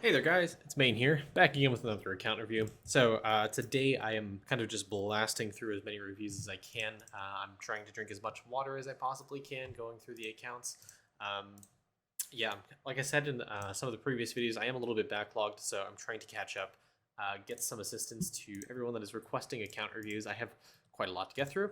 Hey there guys, it's Main here, back again with another account review. So today I am kind of just blasting through as many reviews as I can. I'm trying to drink as much water as I possibly can going through the accounts. Um, yeah, like I said in some of the previous videos, I am a little bit backlogged, so I'm trying to catch up, get some assistance to everyone that is requesting account reviews. I have quite a lot to get through.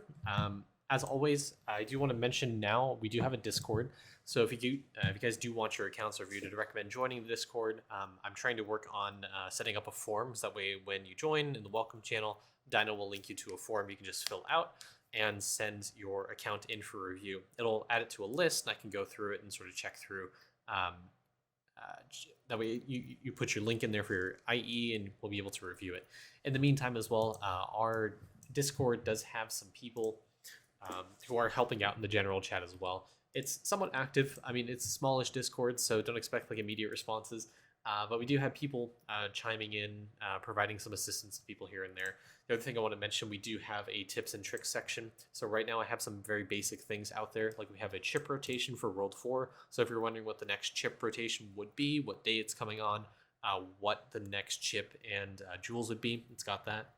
As always, I do want to mention now we do have a Discord. So if you guys do want your accounts reviewed, I'd recommend joining the Discord. I'm trying to work on setting up a form, so that way when you join in the welcome channel, Dino will link you to a form you can just fill out and send your account in for review. It'll add it to a list, and I can go through it and sort of check through. Um, that way you put your link in there for your IE, and we'll be able to review it. In the meantime, as well, our Discord does have some people who are helping out in the general chat as well. It's somewhat active. I mean, it's a smallish Discord, so don't expect like immediate responses. But we do have people chiming in, providing some assistance to people here and there. The other thing I want to mention, we do have a tips and tricks section. So right now I have some very basic things out there. Like we have a chip rotation for World 4. So if you're wondering what the next chip rotation would be, what day it's coming on, what the next chip and jewels would be, it's got that.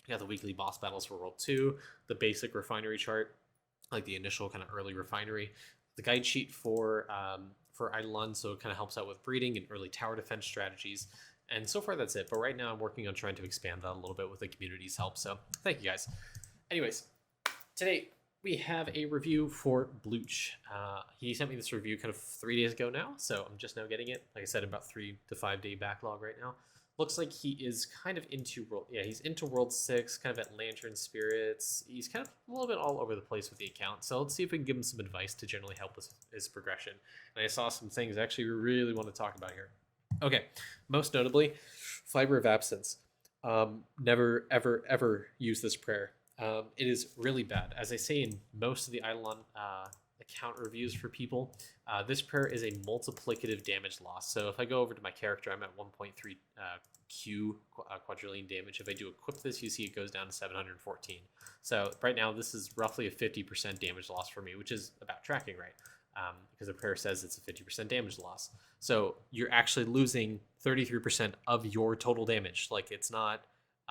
We got the weekly boss battles for World 2, the basic refinery chart, like the initial kind of early refinery, the guide sheet for Idleon, so it kind of helps out with breeding and early tower defense strategies. And so far that's it. But right now I'm working on trying to expand that a little bit with the community's help. So thank you guys. Anyways, today we have a review for Blooch. He sent me this review kind of 3 days ago now, so I'm just now getting it. Like I said, about 3 to 5 day backlog right now. Looks like he is kind of into world. Yeah, he's into World 6, kind of at Lantern Spirits. He's kind of a little bit all over the place with the account. So let's see if we can give him some advice to generally help with his progression. And I saw some things actually we really want to talk about here. Okay, most notably, Fiber of Absence. Never, ever, ever use this prayer. It is really bad. As I say in most of the Idleon account reviews for people, this prayer is a multiplicative damage loss. So if I go over to my character, I'm at 1.3 Q quadrillion damage. If I do equip this, you see it goes down to 714. So right now, this is roughly a 50% damage loss for me, which is about tracking right, because the prayer says it's a 50% damage loss. So you're actually losing 33% of your total damage. Like it's not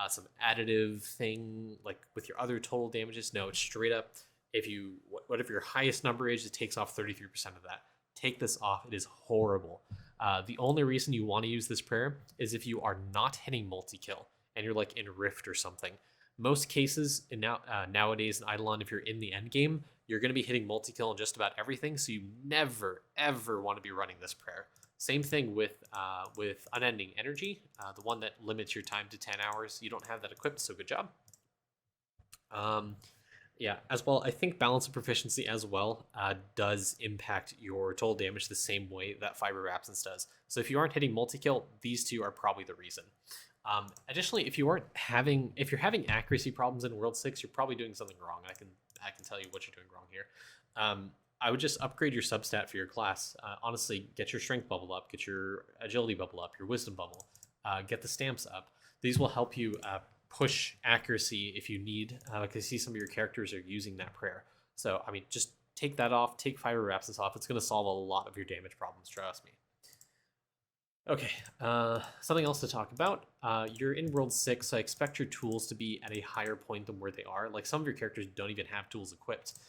some additive thing like with your other total damages. No, it's straight up. If you, whatever your highest number is, it takes off 33% of that. Take this off. It is horrible. The only reason you want to use this prayer is if you are not hitting multi-kill and you're like in Rift or something. Most cases nowadays in Idleon, if you're in the end game, you're going to be hitting multi-kill on just about everything. So you never, ever want to be running this prayer. Same thing with Unending Energy, the one that limits your time to 10 hours. You don't have that equipped, so good job. Yeah, as well, I think balance of proficiency as well does impact your total damage the same way that Fiber of Absence does. So if you aren't hitting multi-kill, these two are probably the reason. Additionally, if you're having accuracy problems in World 6, you're probably doing something wrong. I can tell you what you're doing wrong here. I would just upgrade your substat for your class. Honestly, get your strength bubble up, get your agility bubble up, your wisdom bubble, get the stamps up. These will help you push accuracy if you need, because I see some of your characters are using that prayer. So, I mean, just take that off, take Fiber of Absence off. It's going to solve a lot of your damage problems, trust me. Okay, something else to talk about. You're in World 6, so I expect your tools to be at a higher point than where they are. Like, some of your characters don't even have tools equipped,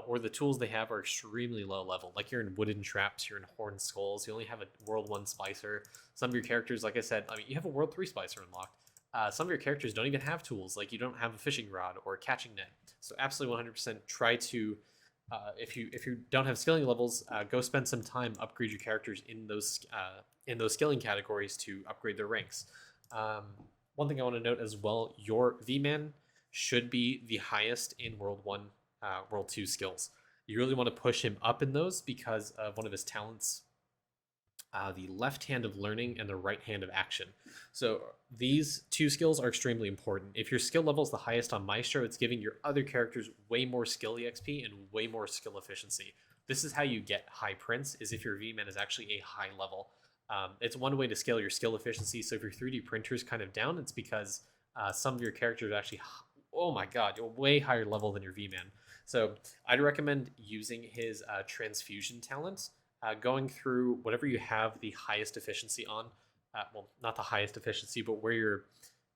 or the tools they have are extremely low level. Like, you're in Wooden Traps, you're in Horned Skulls, you only have a World 1 Spicer. Some of your characters, like I said, I mean, you have a World 3 Spicer unlocked. Some of your characters don't even have tools, like you don't have a fishing rod or a catching net. So absolutely 100% try to, if you don't have skilling levels, go spend some time upgrade your characters in those skilling categories to upgrade their ranks. One thing I want to note as well, your V-Man should be the highest in World 1, World 2 skills. You really want to push him up in those because of one of his talents, the left hand of learning and the right hand of action. So these two skills are extremely important. If your skill level is the highest on Maestro, it's giving your other characters way more skill EXP and way more skill efficiency. This is how you get High Prince, is if your V-Man is actually a high level. It's one way to scale your skill efficiency. So if your 3D printer is kind of down, it's because some of your characters are actually, oh my god, you're way higher level than your V-Man. So I'd recommend using his transfusion talent, going through whatever you have the highest efficiency on. well, not the highest efficiency, but where you're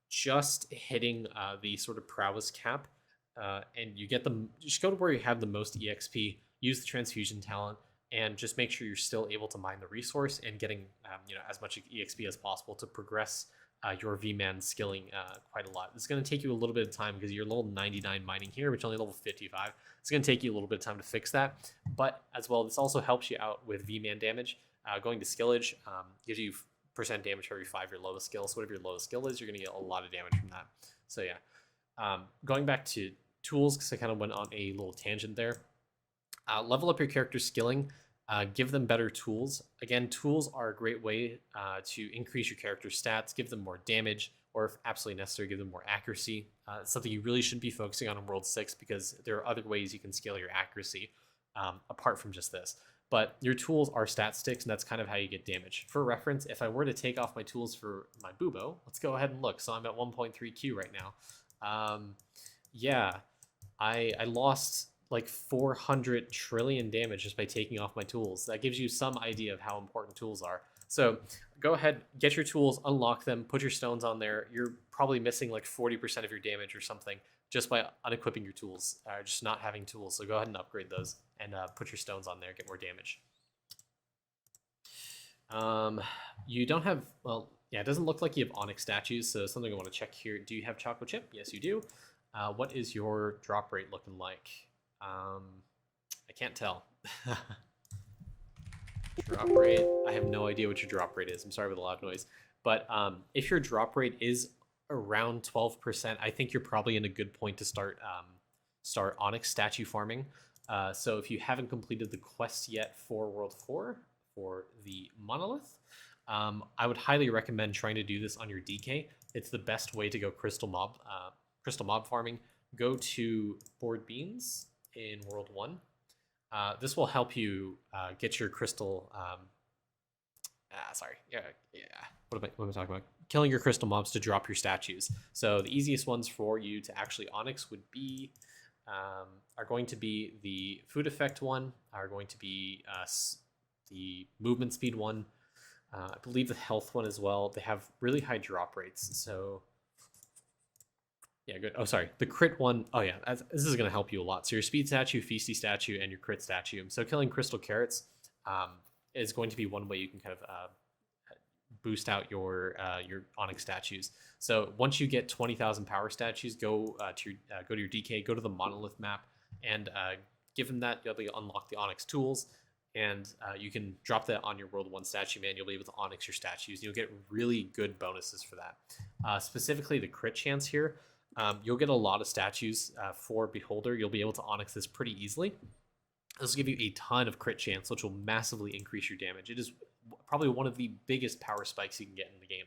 just hitting the sort of prowess cap, and you get them. Just go to where you have the most EXP. Use the transfusion talent, and just make sure you're still able to mine the resource and getting as much EXP as possible to progress your V-Man skilling quite a lot. It's going to take you a little bit of time because you're level 99 mining here, which only level 55. It's going to take you a little bit of time to fix that. But as well, this also helps you out with V-Man damage. Going to skillage gives you percent damage for every 5 your lowest skill. So whatever your lowest skill is, you're going to get a lot of damage from that. So yeah, going back to tools, because I kind of went on a little tangent there. Level up your character's skilling. Give them better tools. Again, tools are a great way to increase your character's stats, give them more damage, or if absolutely necessary, give them more accuracy. It's something you really should be focusing on in World 6 because there are other ways you can scale your accuracy apart from just this. But your tools are stat sticks, and that's kind of how you get damage. For reference, if I were to take off my tools for my Bubo, let's go ahead and look. So I'm at 1.3 Q right now. Yeah, I lost like 400 trillion damage just by taking off my tools. That gives you some idea of how important tools are. So go ahead, get your tools, unlock them, put your stones on there. You're probably missing like 40% of your damage or something just by unequipping your tools, just not having tools. So go ahead and upgrade those and put your stones on there, get more damage. You don't have, well, yeah, it doesn't look like you have Onyx statues, so something I want to check here. Do you have Chocolate Chip? Yes, you do. What is your drop rate looking like? I can't tell. Drop rate, I have no idea what your drop rate is. I'm sorry for the loud noise. But if your drop rate is around 12%, I think you're probably in a good point to start Onyx statue farming. So if you haven't completed the quest yet for World 4 for the Monolith, I would highly recommend trying to do this on your DK. It's the best way to go crystal mob farming. Go to Board Beans in World 1. This will help you get your crystal. What am I talking about? Killing your crystal mobs to drop your statues. So the easiest ones for you to actually Onyx would be are going to be the food effect one, are going to be the movement speed one, I believe the health one as well. They have really high drop rates. So yeah, good. Oh, sorry. The crit one. Oh, yeah. This is going to help you a lot. So your speed statue, feisty statue, and your crit statue. So killing crystal carrots is going to be one way you can kind of boost out your Onyx statues. So once you get 20,000 power statues, go to your DK, go to the Monolith map, and give them that. You'll be able to unlock the Onyx tools, and you can drop that on your World 1 statue man. You'll be able to Onyx your statues. You'll get really good bonuses for that. Specifically, the crit chance here. You'll get a lot of statues for Beholder. You'll be able to Onyx this pretty easily. This will give you a ton of crit chance, which will massively increase your damage. It is probably one of the biggest power spikes you can get in the game.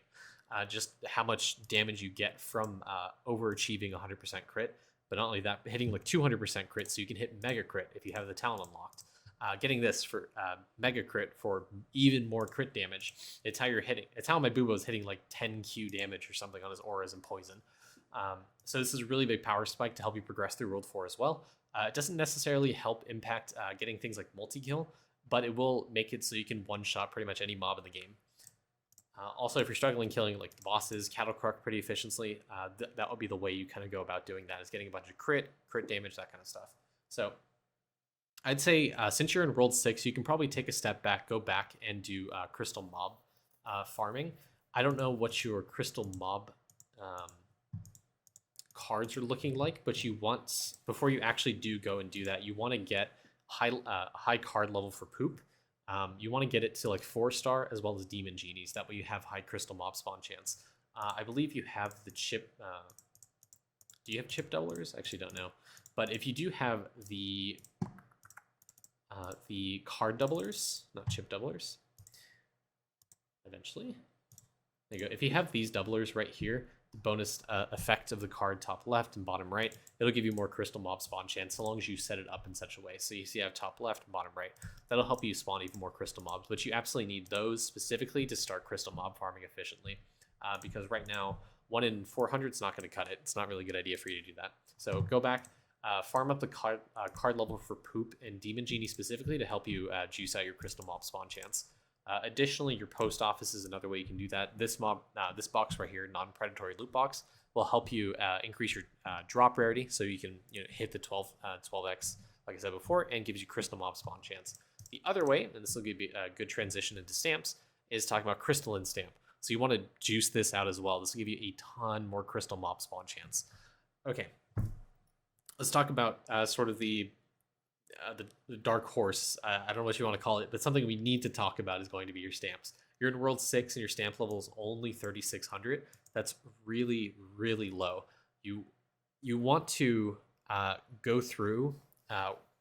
Just how much damage you get from overachieving 100% crit. But not only that, hitting like 200% crit, so you can hit Mega Crit if you have the talent unlocked. Getting this for Mega Crit for even more crit damage. It's how you're hitting. It's how my Bubo is hitting like 10 Q damage or something on his auras and poison. So this is a really big power spike to help you progress through World 4 as well. It doesn't necessarily help impact getting things like multi-kill, but it will make it so you can one-shot pretty much any mob in the game. Also, if you're struggling killing like the bosses, Cattle Croc pretty efficiently, that would be the way you kind of go about doing that, is getting a bunch of crit damage, that kind of stuff. So I'd say since you're in World 6, you can probably take a step back, go back and do crystal mob farming. I don't know what your crystal mob cards are looking like, but you want, before you actually do go and do that, you want to get high card level for poop. You want to get it to like 4-star as well as demon genies. That way you have high crystal mob spawn chance. I believe you have the chip. Do you have chip doublers? I actually don't know. But if you do have the card doublers, not chip doublers, eventually. There you go. If you have these doublers right here, bonus effect of the card top left and bottom right, it'll give you more crystal mob spawn chance so long as you set it up in such a way. So you see I have top left and bottom right. That'll help you spawn even more crystal mobs, but you absolutely need those specifically to start crystal mob farming efficiently, because right now 1 in 400 is not going to cut it. It's not really a good idea for you to do that. So go back, farm up the card level for poop and demon genie specifically to help you juice out your crystal mob spawn chance. Additionally, your post office is another way you can do that. This box right here, non-predatory loot box, will help you increase your drop rarity, so you can hit the 12x, like I said before, and gives you crystal mob spawn chance. The other way, and this will give you a good transition into stamps, is talking about crystalline stamp. So you want to juice this out as well. This will give you a ton more crystal mob spawn chance. Okay, let's talk about sort of the dark horse. I don't know what you want to call it, but something we need to talk about is going to be your stamps. You're in World 6 and your stamp level is only 3,600. That's really, really low. You want to go through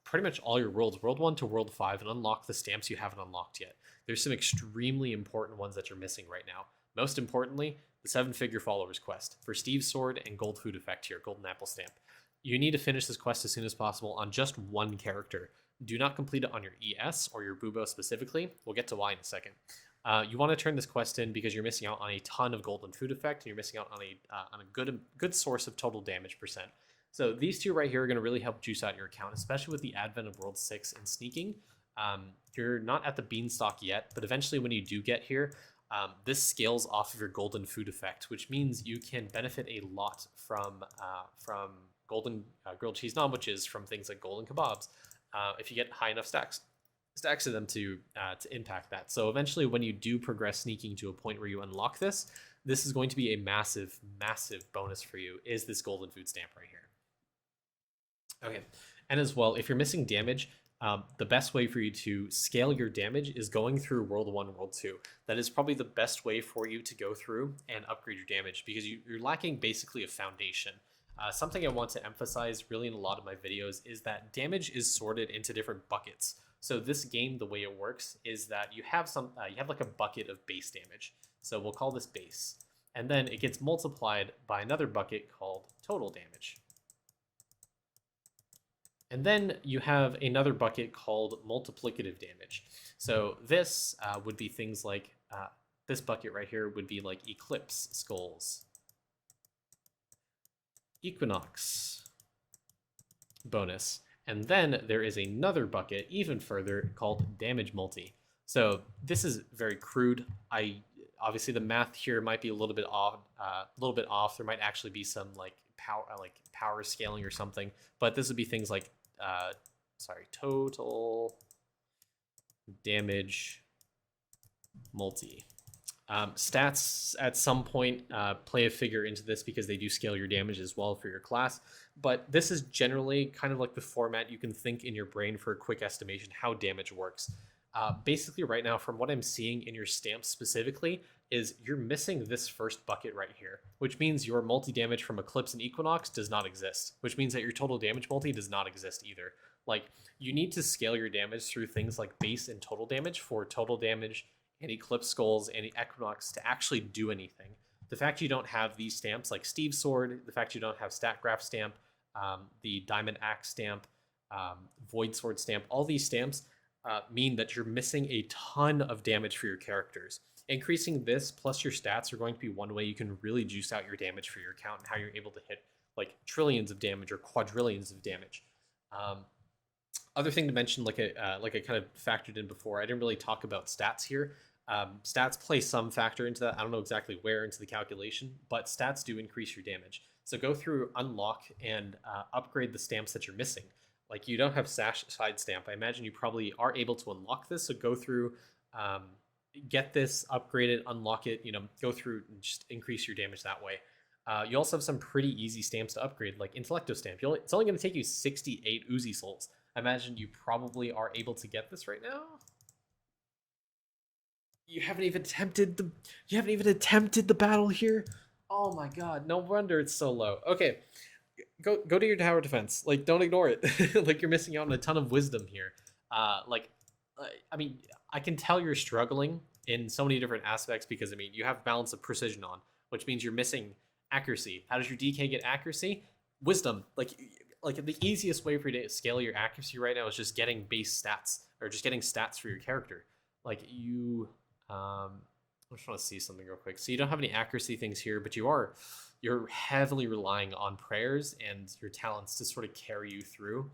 pretty much all your worlds, World 1 to World 5, and unlock the stamps you haven't unlocked yet. There's some extremely important ones that you're missing right now. Most importantly, the 7-figure followers quest for Steve's sword and gold food effect here, golden apple stamp. You need to finish this quest as soon as possible on just one character. Do not complete it on your ES or your Bubo specifically. We'll get to why in a second. You want to turn this quest in because you're missing out on a ton of golden food effect, and you're missing out on a good source of total damage percent. So these two right here are going to really help juice out your account, especially with the advent of World 6 and sneaking. You're not at the beanstalk yet, but eventually when you do get here, this scales off of your golden food effect, which means you can benefit a lot from golden grilled cheese naan, which is from things like golden kebabs, if you get high enough stacks of them to impact that. So eventually when you do progress sneaking to a point where you unlock this is going to be a massive bonus for you, is this golden food stamp right here. Okay, and as well, if you're missing damage, the best way for you to scale your damage is going through World 1, World 2. That is probably the best way for you to go through and upgrade your damage, because you're lacking basically a foundation. Something I want to emphasize really in a lot of my videos is that damage is sorted into different buckets. So this game, the way it works is that you have like a bucket of base damage. So we'll call this base. And then it gets multiplied by another bucket called total damage. And then you have another bucket called multiplicative damage. So this would be things like, this bucket right here would be like Eclipse Skulls, Equinox bonus. And then there is another bucket even further called damage multi. So this is very crude. Obviously the math here might be a little bit off. There might actually be some power scaling or something, but this would be things like total damage multi. Stats at some point play a figure into this because they do scale your damage as well for your class, but this is generally kind of like the format you can think in your brain for a quick estimation how damage works. Basically right now, from what I'm seeing in your stamps specifically, is you're missing this first bucket right here, which means your multi-damage from Eclipse and Equinox does not exist, which means that your total damage multi does not exist either. Like, you need to scale your damage through things like base and total damage for total damage and Eclipse Skulls and Equinox to actually do anything. The fact you don't have these stamps like Steve's Sword, the fact you don't have Statgraph stamp, the Diamond Axe stamp, Void Sword stamp, all these stamps mean that you're missing a ton of damage for your characters. Increasing this plus your stats are going to be one way you can really juice out your damage for your account and how you're able to hit like trillions of damage or quadrillions of damage. Other thing to mention, like I kind of factored in before, I didn't really talk about stats here. Stats play some factor into that. I don't know exactly where into the calculation, but stats do increase your damage. So go through, unlock, and upgrade the stamps that you're missing. Like, you don't have Sash Side Stamp. I imagine you probably are able to unlock this, so go through, get this, upgrade it, unlock it, go through and just increase your damage that way. You also have some pretty easy stamps to upgrade, like Intellecto Stamp. It's only going to take you 68 Uzi Souls. I imagine you probably are able to get this right now. You haven't even attempted the battle here. Oh my god, no wonder it's so low. Okay, go to your tower defense. Like, don't ignore it. Like, you're missing out on a ton of wisdom here. I mean, I can tell you're struggling in so many different aspects because, I mean, you have balance of precision on, which means you're missing accuracy. How does your DK get accuracy? Wisdom. Like the easiest way for you to scale your accuracy right now is just getting base stats, or just getting stats for your character. Like, I just want to see something real quick. So you don't have any accuracy things here, but you're heavily relying on prayers and your talents to sort of carry you through.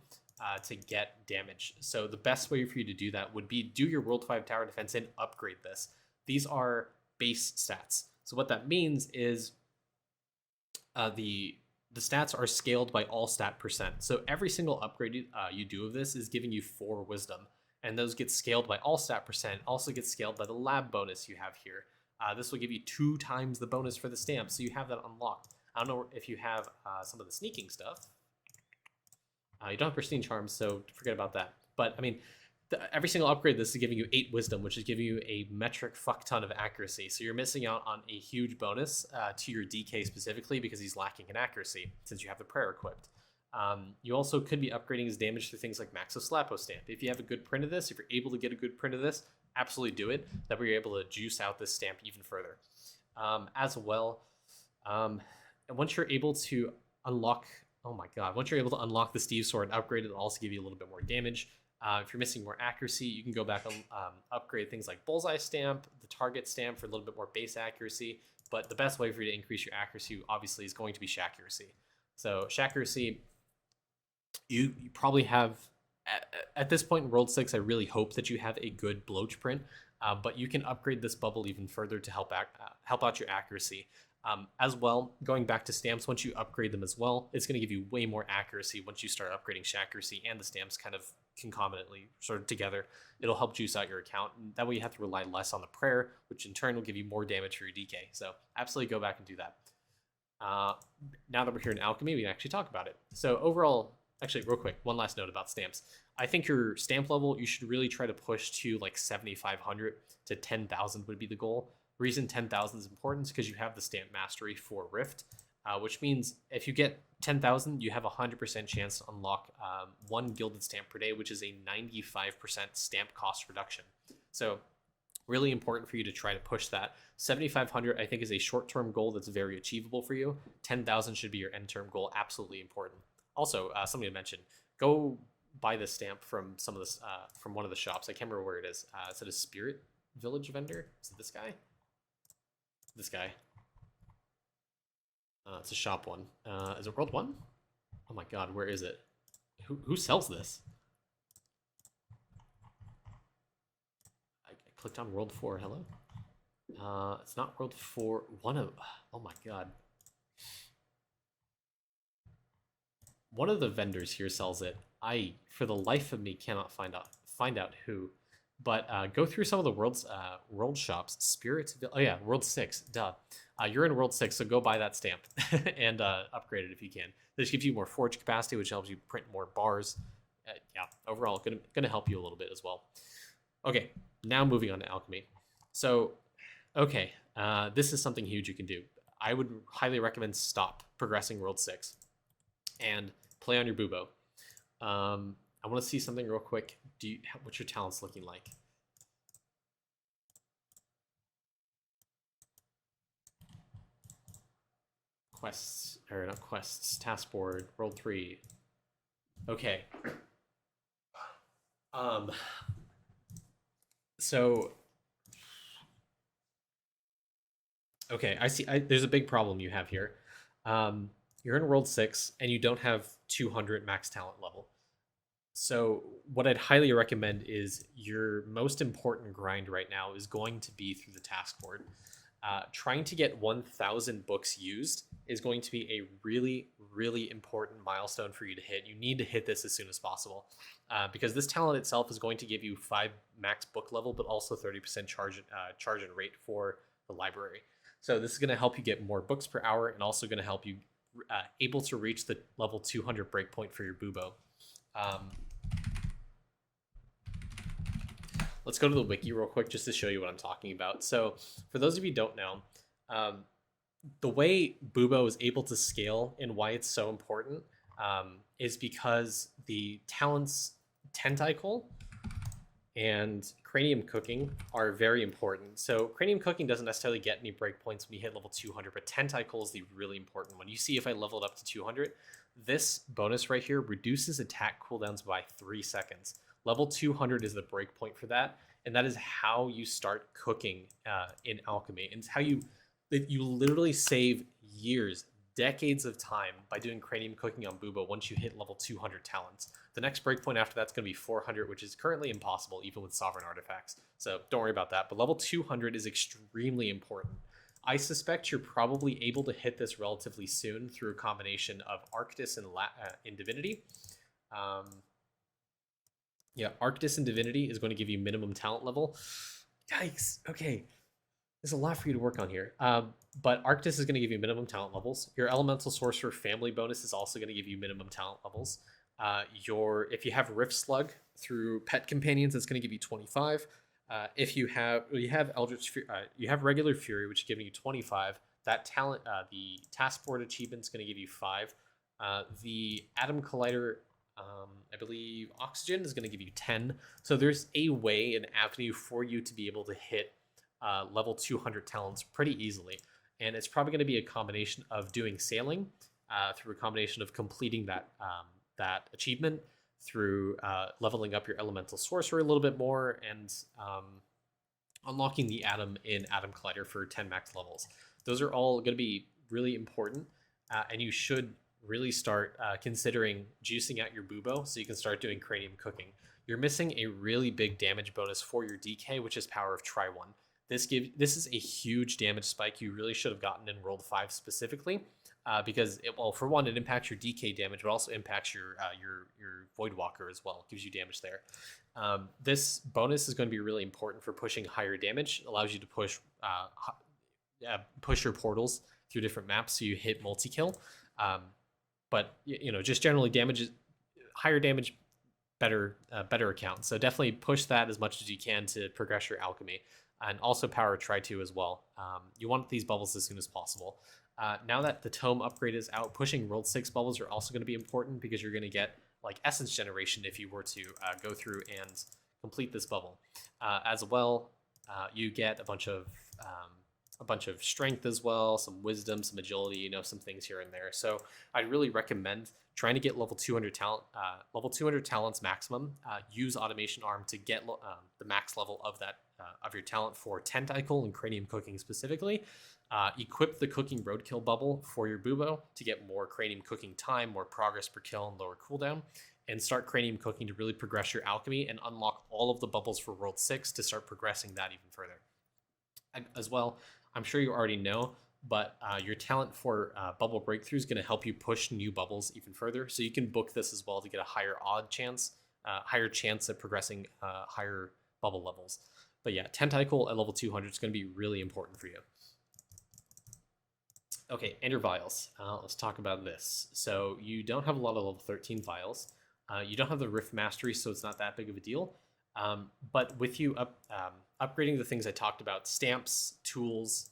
to get damage. So the best way for you to do that would be do your World 5 Tower Defense and upgrade this. These are base stats. So what that means is the stats are scaled by all stat percent. So every single upgrade you do of this is giving you 4 wisdom. And those get scaled by all stat percent, also get scaled by the lab bonus you have here. This will give you 2 times the bonus for the stamp, so you have that unlocked. I don't know if you have some of the sneaking stuff. You don't have pristine charms, so forget about that. But I mean, every single upgrade, this is giving you 8 wisdom, which is giving you a metric fuck ton of accuracy. So you're missing out on a huge bonus to your DK specifically because he's lacking in accuracy since you have the prayer equipped. You also could be upgrading his damage through things like Maxo Slapo Stamp. If you have a good print of this, if you're able to get a good print of this, absolutely do it. That way you're able to juice out this stamp even further. As well, once you're able to unlock, oh my god, once you're able to unlock the Steve Sword and upgrade it, it'll also give you a little bit more damage. If you're missing more accuracy, you can go back and upgrade things like Bullseye Stamp, the Target Stamp for a little bit more base accuracy. But the best way for you to increase your accuracy, obviously, is going to be Shaccuracy. So Shaccuracy, you probably have, at this point in World 6, I really hope that you have a good Blooch print, but you can upgrade this bubble even further to help out your accuracy. As well, going back to stamps, once you upgrade them as well, it's going to give you way more accuracy once you start upgrading Shaccuracy and the stamps kind of concomitantly sort of together. It'll help juice out your account, and that way you have to rely less on the prayer, which in turn will give you more damage for your DK. So absolutely go back and do that. Now that we're here in Alchemy, we can actually talk about it. So overall, actually real quick, one last note about stamps. I think your stamp level, you should really try to push to like 7,500 to 10,000 would be the goal. Reason 10,000 is important is because you have the stamp mastery for Rift, which means if you get 10,000, you have a 100% chance to unlock 1 gilded stamp per day, which is a 95% stamp cost reduction. So really important for you to try to push that. 7,500, I think, is a short-term goal that's very achievable for you. 10,000 should be your end-term goal. Absolutely important. Also, somebody mentioned, go buy this stamp from some of this from one of the shops. I can't remember where it is. Is it a Spirit Village vendor? Is it this guy? This guy. It's a shop one. Is it World 1? Oh my god, where is it? Who sells this? I clicked on World 4. Hello? It's not World 4. Oh my god. One of the vendors here sells it. I, for the life of me, cannot find out who. But go through some of the world shops. Spirits. Oh yeah, World 6. Duh. You're in World 6, so go buy that stamp and upgrade it if you can. This gives you more forge capacity, which helps you print more bars. Yeah, overall, gonna help you a little bit as well. Okay, now moving on to Alchemy. So, okay, this is something huge you can do. I would highly recommend stop progressing World 6 and play on your Bubo. I want to see something real quick. What's your talents looking like? Quests, or not quests, task board, World 3. Okay. So, okay, I see. There's a big problem you have here. You're in World 6, and you don't have 200 max talent level. So what I'd highly recommend is your most important grind right now is going to be through the task board. Trying to get 1,000 books used is going to be a really, really important milestone for you to hit. You need to hit this as soon as possible because this talent itself is going to give you 5 max book level, but also 30% charge and rate for the library. So this is going to help you get more books per hour and also going to help you able to reach the level 200 breakpoint for your Bubo. Let's go to the wiki real quick just to show you what I'm talking about. So for those of you who don't know, the way Bubo is able to scale and why it's so important is because the talents Tentacle and Cranium Cooking are very important. So Cranium Cooking doesn't necessarily get any breakpoints when you hit level 200, but Tentacle is the really important one. You see if I leveled up to 200, this bonus right here reduces attack cooldowns by 3 seconds. Level 200 is the breakpoint for that, and that is how you start cooking in Alchemy. And it's how you literally save years, decades of time by doing cranium cooking on Boobo once you hit level 200 talents. The next breakpoint after that's going to be 400, which is currently impossible even with sovereign artifacts. So don't worry about that. But level 200 is extremely important. I suspect you're probably able to hit this relatively soon through a combination of Arctis and in Divinity. Yeah, Arctis and Divinity is going to give you minimum talent level. Yikes. Okay. There's a lot for you to work on here. But Arctis is going to give you minimum talent levels. Your Elemental Sorcerer family bonus is also going to give you minimum talent levels. If you have Rift Slug through Pet Companions, it's going to give you 25. If you have Eldritch, you have Regular Fury, which is giving you 25. That talent, the Task Board achievement is going to give you 5. The Atom Collider, I believe Oxygen is going to give you 10. So there's a way, an avenue for you to be able to hit level 200 talents pretty easily. And it's probably going to be a combination of doing sailing through a combination of completing that achievement, through leveling up your Elemental Sorcerer a little bit more, and unlocking the Atom in Atom Collider for 10 max levels. Those are all going to be really important, and you should really start considering juicing out your Boobo so you can start doing cranium cooking. You're missing a really big damage bonus for your DK, which is Power of Try One. This is a huge damage spike you really should have gotten in World 5 specifically, because for one, it impacts your DK damage, but also impacts your Voidwalker as well. It gives you damage there. This bonus is going to be really important for pushing higher damage. It allows you to push your portals through different maps so you hit multi-kill. But just generally higher damage, better account. So definitely push that as much as you can to progress your alchemy. And also Power Try 2 as well. You want these bubbles as soon as possible. Now that the tome upgrade is out, pushing World 6 bubbles are also going to be important, because you're going to get like Essence Generation if you were to go through and complete this bubble. As well, you get a bunch of strength as well, some wisdom, some agility, some things here and there. So I'd really recommend trying to get level 200 talents maximum. Use Automation Arm to get the max level of that of your talent for Tentacle and Cranium Cooking specifically. Equip the Cooking Roadkill bubble for your Boobo to get more Cranium Cooking time, more progress per kill, and lower cooldown. And start Cranium Cooking to really progress your alchemy and unlock all of the bubbles for World 6 to start progressing that even further. As well, I'm sure you already know, but your talent for Bubble Breakthrough is going to help you push new bubbles even further. So you can book this as well to get a higher chance at progressing higher bubble levels. But yeah, Tentacle at level 200 is going to be really important for you. Okay, and your vials. Let's talk about this. So you don't have a lot of level 13 vials. You don't have the Rift Mastery, so it's not that big of a deal. But with you upgrading the things I talked about, stamps, tools,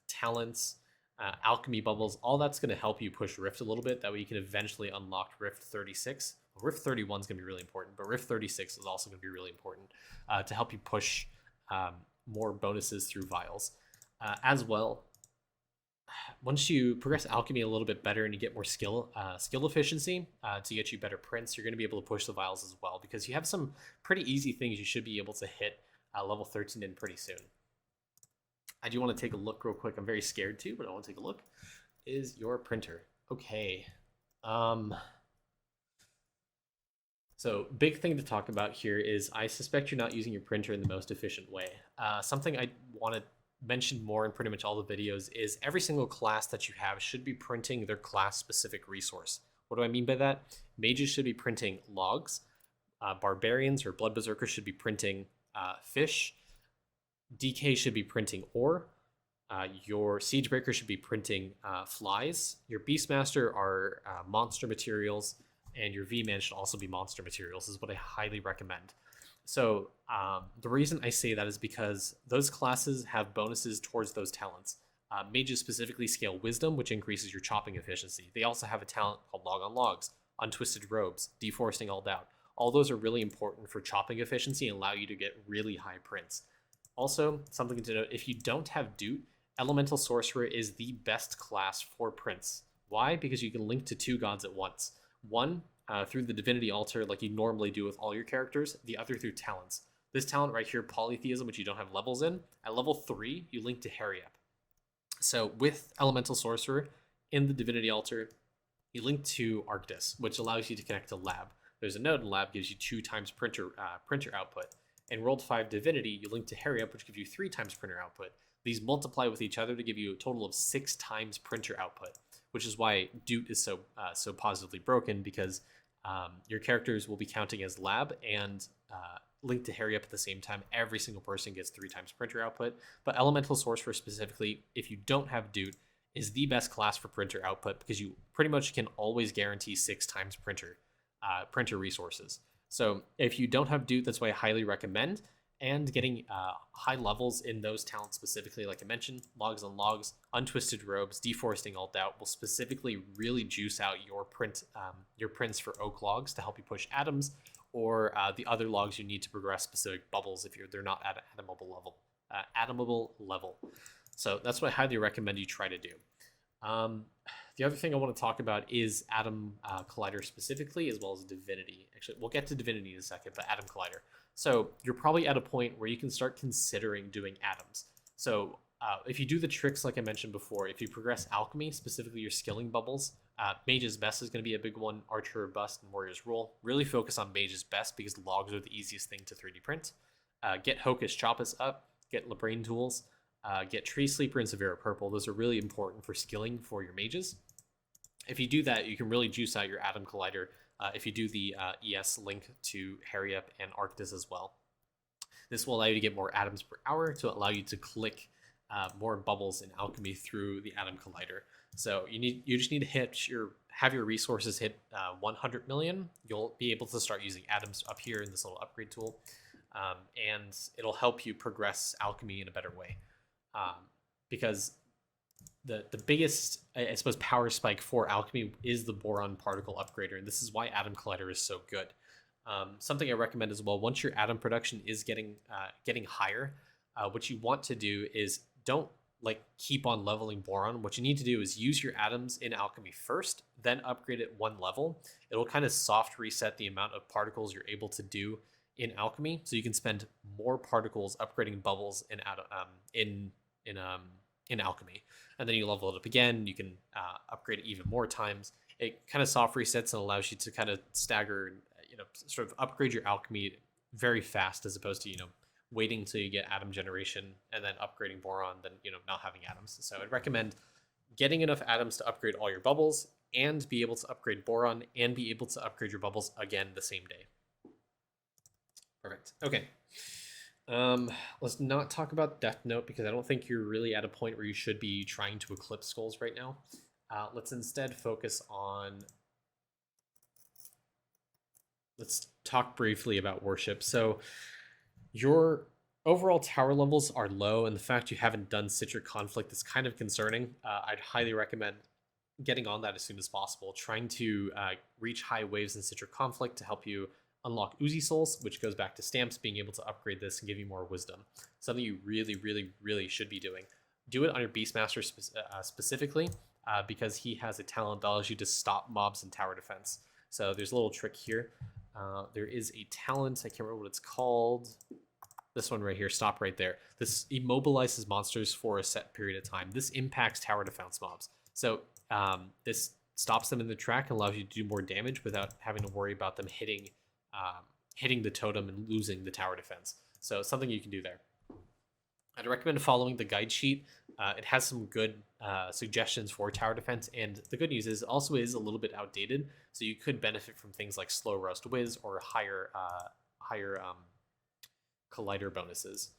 talents, alchemy bubbles, all that's going to help you push Rift a little bit. That way you can eventually unlock Rift 36. Well, Rift 31 is going to be really important, but Rift 36 is also going to be really important to help you push more bonuses through vials. As well, once you progress alchemy a little bit better and you get more skill efficiency to get you better prints, you're going to be able to push the vials as well, because you have some pretty easy things you should be able to hit level 13 in pretty soon. I do want to take a look real quick. I'm very scared too, but I want to take a look. Is your printer okay? So big thing to talk about here is I suspect you're not using your printer in the most efficient way. Something I want to mention more in pretty much all the videos is every single class that you have should be printing their class specific resource. What do I mean by that? Mages should be printing logs. Barbarians or Blood Berserkers should be printing fish. DK should be printing ore. Your Siegebreaker should be printing flies. Your Beastmaster are monster materials, and your V-Man should also be monster materials, is what I highly recommend. So the reason I say that is because those classes have bonuses towards those talents. Mages specifically scale Wisdom, which increases your chopping efficiency. They also have a talent called Log on Logs, Untwisted Robes, Deforesting All Doubt. All those are really important for chopping efficiency and allow you to get really high prints. Also, something to note, if you don't have Doot, Elemental Sorcerer is the best class for prints. Why? Because you can link to 2 gods at once. One, through the Divinity Altar like you normally do with all your characters, the other through talents. This talent right here, Polytheism, which you don't have levels in, at level 3, you link to Heriep. So with Elemental Sorcerer in the divinity altar, you link to Arctis, which allows you to connect to lab. There's a node in lab, gives you 2 times printer output. And rolled 5 divinity, you link to Harry Up, which gives you 3 times printer output. These multiply with each other to give you a total of 6 times printer output, which is why Doot is so positively broken, because your characters will be counting as lab and linked to Harry Up at the same time. Every single person gets 3 times printer output. But Elemental Sorcerer specifically, if you don't have Doot, is the best class for printer output, because you pretty much can always guarantee 6 times printer resources. So if you don't have Doot, that's why I highly recommend. And getting high levels in those talents specifically, like I mentioned, Logs on Logs, Untwisted Robes, Deforesting All Doubt will specifically really juice out your prints for Oak Logs to help you push atoms, or the other logs you need to progress specific bubbles if they're not at an atomable level. So that's what I highly recommend you try to do. The other thing I want to talk about is Atom Collider specifically, as well as Divinity. Actually, we'll get to Divinity in a second, but Atom Collider. So you're probably at a point where you can start considering doing atoms. So if you do the tricks like I mentioned before, if you progress Alchemy, specifically your skilling bubbles, Mage's Best is going to be a big one, Archer Bust, and Warrior's Rule. Really focus on Mage's Best because logs are the easiest thing to 3D print. Get Hocus Chopus up, get Labrain Tools, get Tree Sleeper and Severa Purple. Those are really important for skilling for your mages. If you do that, you can really juice out your Atom Collider if you do the ES link to Harry Up and Arctis as well. This will allow you to get more atoms per hour to allow you to click more bubbles in Alchemy through the Atom Collider. So you just need to have your resources hit 100 million. You'll be able to start using atoms up here in this little upgrade tool, and it'll help you progress Alchemy in a better way. Because the biggest, I suppose, power spike for Alchemy is the Boron Particle Upgrader, and this is why Atom Collider is so good. Something I recommend as well, once your atom production is getting higher, what you want to do is don't keep on leveling Boron. What you need to do is use your atoms in Alchemy first, then upgrade it 1 level. It'll kind of soft reset the amount of particles you're able to do in Alchemy, so you can spend more particles upgrading bubbles in Alchemy, and then you level it up again. You can upgrade it even more times. It kind of soft resets and allows you to kind of stagger, sort of upgrade your Alchemy very fast, as opposed to waiting till you get atom generation and then upgrading Boron, then not having atoms. So I'd recommend getting enough atoms to upgrade all your bubbles and be able to upgrade Boron and be able to upgrade your bubbles again the same day. Perfect. Okay. Let's not talk about Death Note, because I don't think you're really at a point where you should be trying to eclipse skulls right now. Let's instead focus on... Let's talk briefly about worship. So your overall tower levels are low, and the fact you haven't done Citric Conflict is kind of concerning. I'd highly recommend getting on that as soon as possible, trying to reach high waves in Citric Conflict to help you unlock Uzi Souls, which goes back to Stamps being able to upgrade this and give you more wisdom. Something you really, really, really should be doing. Do it on your Beastmaster specifically, because he has a talent that allows you to stop mobs in tower defense. So there's a little trick here. There is a talent, I can't remember what it's called. This one right here, stop right there. This immobilizes monsters for a set period of time. This impacts tower defense mobs. So this stops them in the track and allows you to do more damage without having to worry about them hitting the totem and losing the tower defense. So something you can do there. I'd recommend following the guide sheet. It has some good suggestions for tower defense, and the good news is it also is a little bit outdated, so you could benefit from things like Slow Roast Whiz or higher collider bonuses.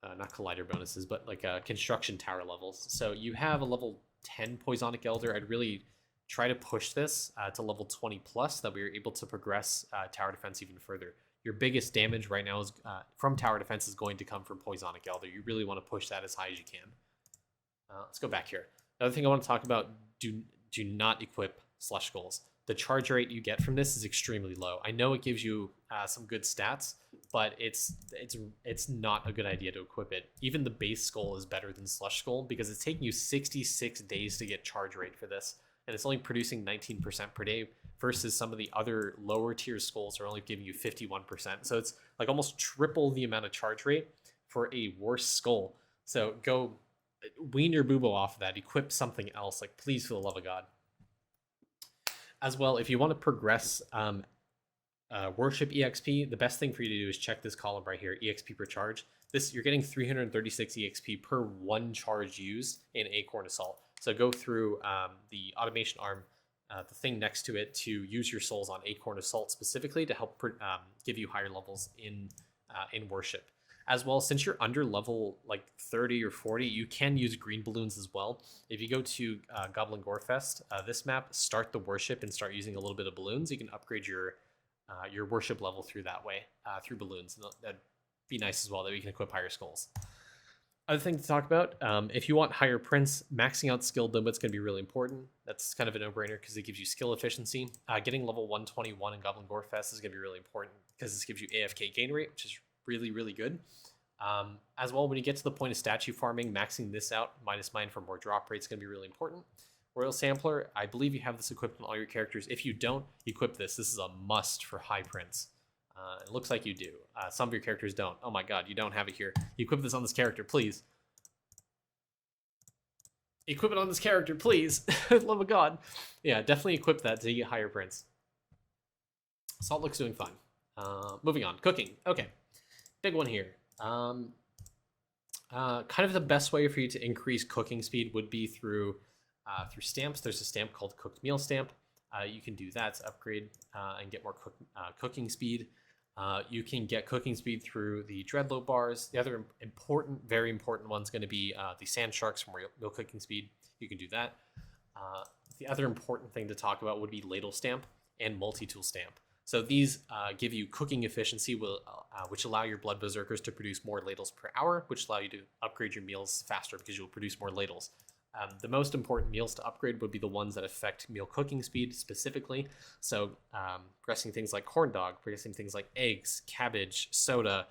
Not collider bonuses, but like construction tower levels. So you have a level 10 Poisonic Elder. I'd really try to push this to level 20 plus, so that we are able to progress tower defense even further. Your biggest damage right now is from tower defense is going to come from Poisonic Elder. You really want to push that as high as you can. Let's go back here. Another thing I want to talk about, do not equip Slush Skulls. The charge rate you get from this is extremely low. I know it gives you some good stats, but it's not a good idea to equip it. Even the base skull is better than Slush Skull, because it's taking you 66 days to get charge rate for this, and it's only producing 19% per day, versus some of the other lower tier skulls are only giving you 51%. So it's like almost triple the amount of charge rate for a worse skull. So go wean your boobo off of that. Equip something else. Like, please, for the love of God. As well, if you want to progress worship exp, the best thing for you to do is check this column right here, exp per charge. This, you're getting 336 exp per one charge used in Acorn Assault. So go through the automation arm, the thing next to it, to use your souls on Acorn Assault specifically to help give you higher levels in worship. As well, since you're under level like 30 or 40, you can use green balloons as well. If you go to Goblin Gorefest, this map, start the worship and start using a little bit of balloons, you can upgrade your worship level through that way, through balloons. And that'd be nice as well, that we can equip higher skulls. Other thing to talk about, if you want higher prints, maxing out skill limit's going to be really important. That's kind of a no-brainer because it gives you skill efficiency. Getting level 121 in Goblin Gorefest is going to be really important because this gives you AFK gain rate, which is really, really good. As well, when you get to the point of statue farming, maxing this out, -9 for more drop rate is going to be really important. Royal Sampler, I believe you have this equipped on all your characters. If you don't, equip this. This is a must for high prints. It looks like you do. Some of your characters don't. Oh my god, you don't have it here. Equip this on this character, please. Equip it on this character, please. Love of God. Yeah, definitely equip that to get higher prints. Salt looks doing fine. Moving on. Cooking. Okay. Big one here. Kind of the best way for you to increase cooking speed would be through stamps. There's a stamp called Cooked Meal Stamp. You can do that to upgrade and get more cooking speed. You can get cooking speed through the Dreadlow bars. The other important, very important one is going to be the Sand Sharks from Meal Cooking Speed. You can do that. The other important thing to talk about would be Ladle Stamp and Multi-Tool Stamp. So these give you cooking efficiency, which allow your Blood Berserkers to produce more ladles per hour, which allow you to upgrade your meals faster because you'll produce more ladles. The most important meals to upgrade would be the ones that affect meal cooking speed specifically. So progressing things like corn dog, progressing things like eggs, cabbage, soda.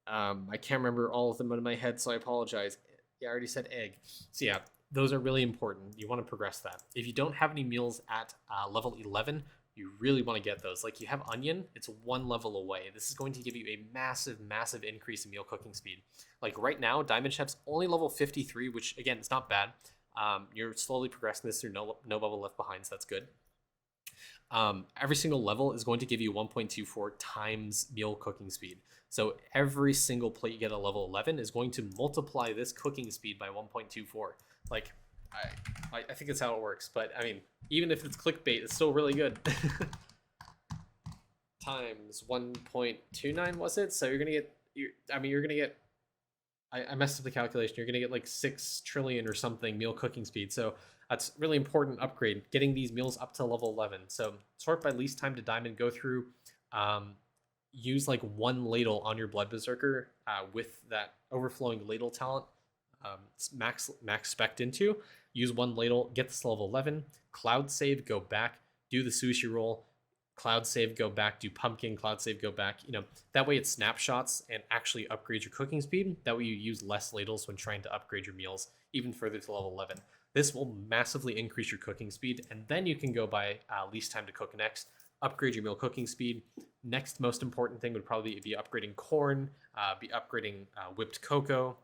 I can't remember all of them out of my head, so I apologize. Yeah, I already said egg. So yeah, those are really important. You want to progress that. If you don't have any meals at level 11, you really want to get those. Like you have onion, it's one level away. This is going to give you a massive, massive increase in meal cooking speed. Like right now, Diamond Chef's only level 53, which again, it's not bad. You're slowly progressing this through no level left behind, so that's good. Every single level is going to give you 1.24 times meal cooking speed. So every single plate you get at level 11 is going to multiply this cooking speed by 1.24. Like, I think that's how it works, but I mean, even if it's clickbait, it's still really good. Times 1.29 was it? So you're gonna get, I messed up the calculation. You're gonna get like 6 trillion or something meal cooking speed. So that's really important upgrade, getting these meals up to level 11. So sort by least time to diamond, go through, use like 1 ladle on your Blood Berserker with that overflowing ladle talent max spec'd into. Use 1 ladle, get this level 11, cloud save, go back, do the sushi roll, cloud save, go back, do pumpkin, cloud save, go back. That way it snapshots and actually upgrades your cooking speed. That way you use less ladles when trying to upgrade your meals even further to level 11. This will massively increase your cooking speed, and then you can go by least time to cook next, upgrade your meal cooking speed. Next most important thing would probably be upgrading corn, be upgrading whipped cocoa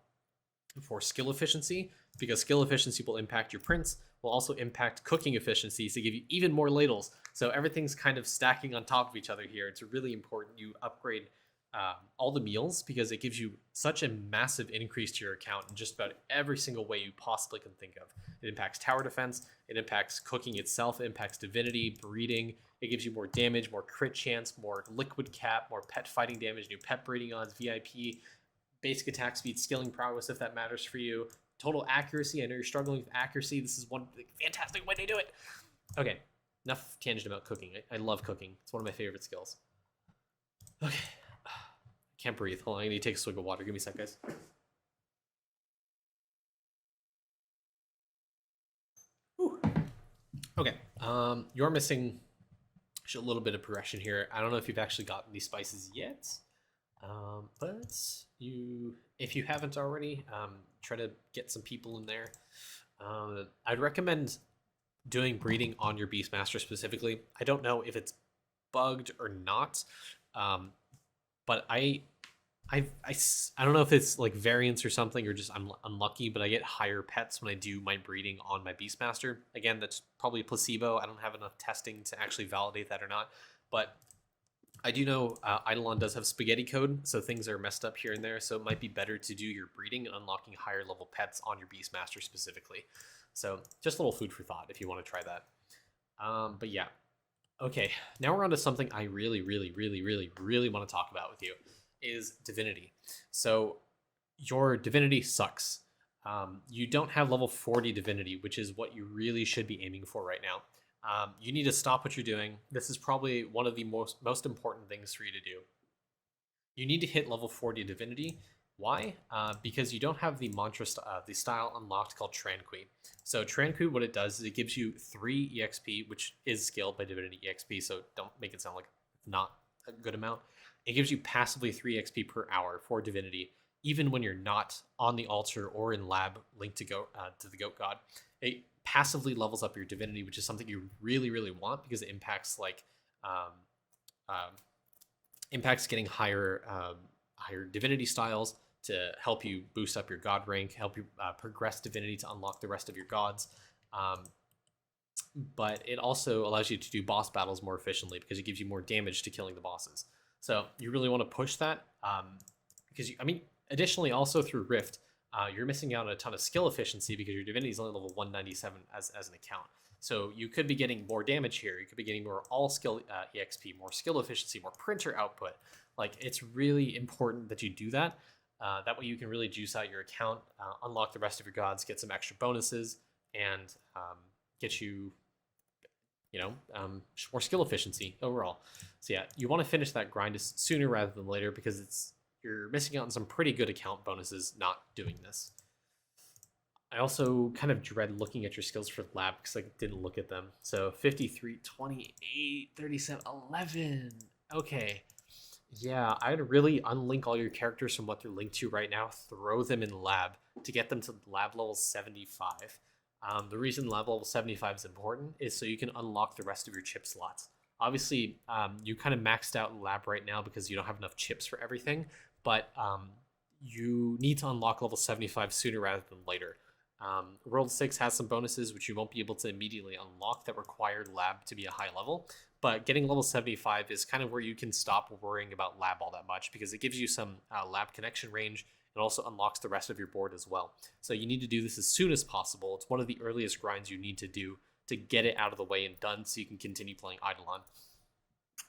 for skill efficiency, because skill efficiency will impact your prints, will also impact cooking efficiency to give you even more ladles. So everything's kind of stacking on top of each other here. It's really important you upgrade all the meals because it gives you such a massive increase to your account in just about every single way you possibly can think of. It impacts tower defense, it impacts cooking itself, it impacts divinity, breeding, it gives you more damage, more crit chance, more liquid cap, more pet fighting damage, new pet breeding odds, VIP, basic attack speed, skilling prowess if that matters for you, total accuracy. I know you're struggling with accuracy. This is one fantastic way to do it. Okay, enough tangent about cooking. I love cooking. It's one of my favorite skills. Okay, can't breathe. Hold on, I need to take a swig of water. Give me a sec, guys. Whew. Okay, you're missing a little bit of progression here. I don't know if you've actually gotten these spices yet. But if you haven't already, try to get some people in there. I'd recommend doing breeding on your Beastmaster specifically. I don't know if it's bugged or not, but I I don't know if it's like variance or something or just I'm unlucky, but I get higher pets when I do my breeding on my Beastmaster. Again, that's probably a placebo. I don't have enough testing to actually validate that or not. But I do know Idleon does have spaghetti code, so things are messed up here and there. So it might be better to do your breeding and unlocking higher level pets on your Beastmaster specifically. So just a little food for thought if you want to try that. But yeah, okay. Now we're on to something I really, really, really, really, really want to talk about with you is divinity. So your divinity sucks. You don't have level 40 divinity, which is what you really should be aiming for right now. You need to stop what you're doing. This is probably one of the most important things for you to do. You need to hit level 40 divinity. Why? Because you don't have the mantra, the style unlocked called Tranquil. So Tranquil, what it does is it gives you 3 EXP, which is scaled by divinity EXP, so don't make it sound like not a good amount. It gives you passively 3 EXP per hour for divinity, even when you're not on the altar or in lab linked to the goat god. It passively levels up your divinity, which is something you really, really want because it impacts like impacts getting higher divinity styles to help you boost up your god rank, help you progress divinity to unlock the rest of your gods. But it also allows you to do boss battles more efficiently because it gives you more damage to killing the bosses. So you really want to push that because additionally also through Rift, you're missing out on a ton of skill efficiency because your divinity is only level 197 as an account. So you could be getting more damage here. You could be getting more all skill EXP, more skill efficiency, more printer output. Like it's really important that you do that. That way you can really juice out your account, unlock the rest of your gods, get some extra bonuses, and get you, more skill efficiency overall. So yeah, you want to finish that grind sooner rather than later because you're missing out on some pretty good account bonuses not doing this. I also kind of dread looking at your skills for lab because I didn't look at them. So 53, 28, 37, 11. Okay. Yeah, I'd really unlink all your characters from what they're linked to right now, throw them in lab to get them to lab level 75. The reason lab level 75 is important is so you can unlock the rest of your chip slots. Obviously, you kind of maxed out lab right now because you don't have enough chips for everything, but you need to unlock level 75 sooner rather than later. World 6 has some bonuses which you won't be able to immediately unlock that require lab to be a high level, but getting level 75 is kind of where you can stop worrying about lab all that much because it gives you some lab connection range and also unlocks the rest of your board as well. So you need to do this as soon as possible. It's one of the earliest grinds you need to do to get it out of the way and done so you can continue playing Idleon.